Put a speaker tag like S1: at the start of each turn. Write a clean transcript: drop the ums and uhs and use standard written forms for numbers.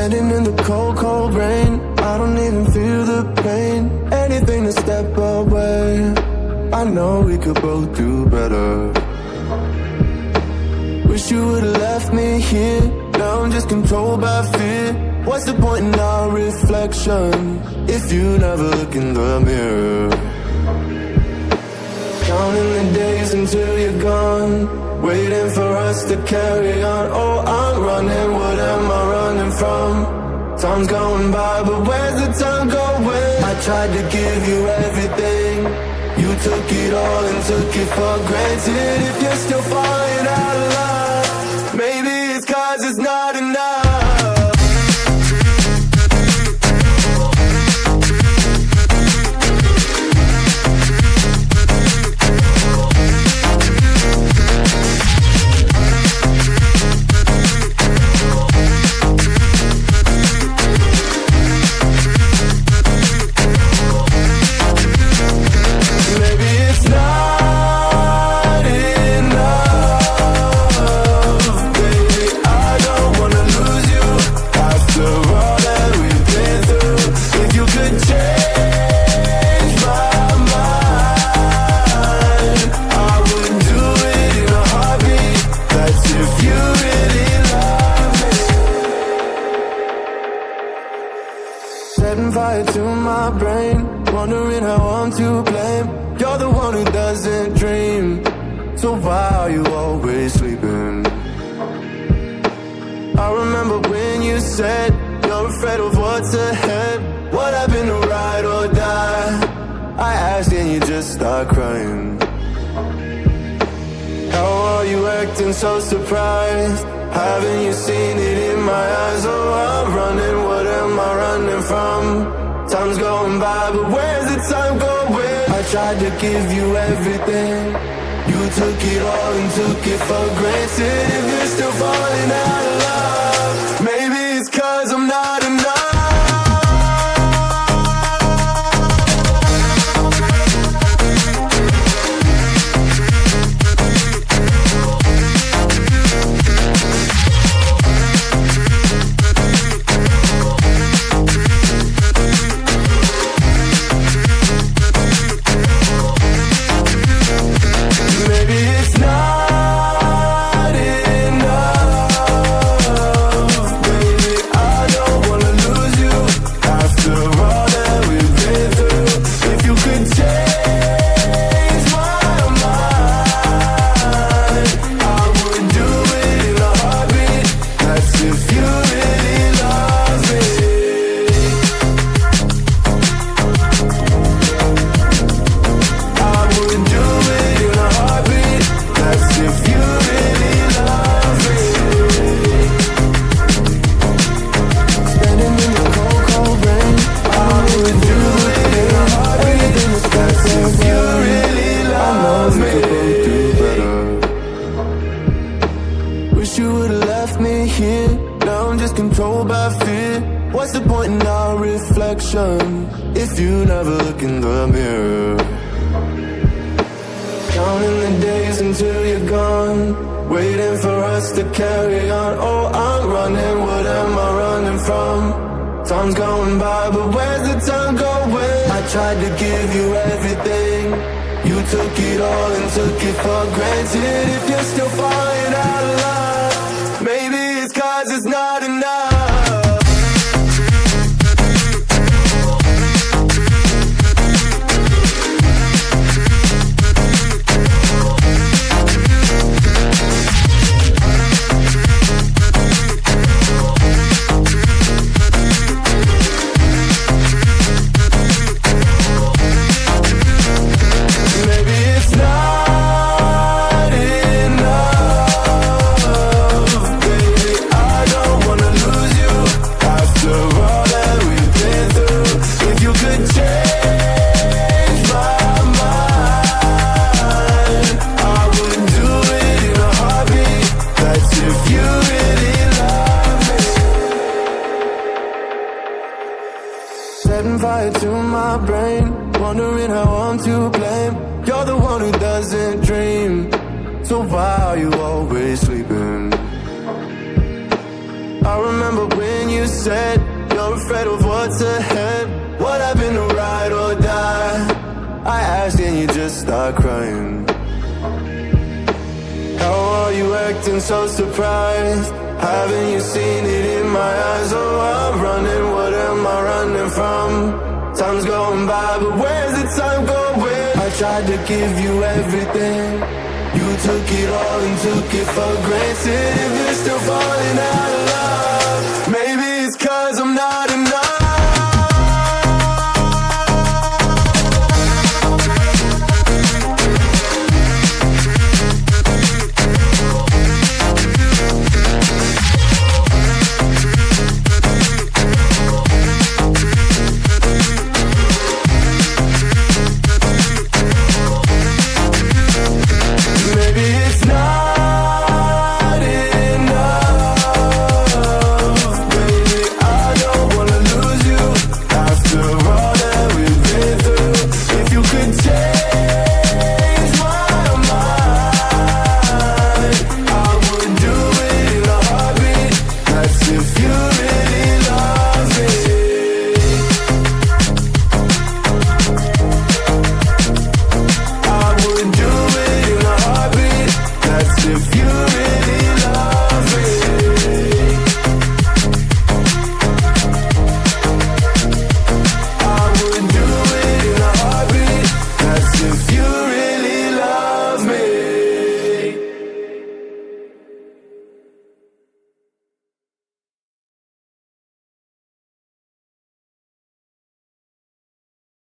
S1: Standing in the cold, cold rain, I don't even feel the pain. Anything to step away, I know we could both do better. Wish you would've left me here, now I'm just controlled by fear. What's the point in our reflection, if you never look in the mirror? Counting the days until you're gone, waiting for us to carry on. Oh, I'm running, what am I running from? Time's going by, but where's the time going? I tried to give you everything, you took it all and took it for granted. If you're still falling out of love, maybe it's 'cause it's not enough. Setting fire to my brain, wondering how I'm to blame. You're the one who doesn't dream, so why are you always sleeping? I remember when you said you're afraid of what's ahead. What happened to ride or die? I asked and you just start crying. How are you acting so surprised? Haven't you seen it in my eyes? Oh, I'm running, what am I running from? Time's going by, but where's the time going? I tried to give you everything, you took it all and took it for granted. If you're still falling out of love, maybe it's 'cause I'm not enough. Controlled by fear. What's the point in our reflection, if you never look in the mirror? Counting the days until you're gone, waiting for us to carry on. Oh, I'm running, what am I running from? Time's going by, but where's the time going? I tried to give you everything, you took it all and took it for granted. If you're still falling out of love, maybe it's 'cause it's not enough. Setting fire to my brain, wondering how I'm to blame. You're the one who doesn't dream, so why are you always sleeping? I I remember when you said you're afraid of what's ahead. What happened to ride or die? I asked and you just start crying. How are you acting so surprised? Haven't you seen it in my eyes? Oh, I'm running, what am I running from? Time's going by, but where's the time going? I tried to give you everything. You took it all and took it for granted. If you're still falling out of love, maybe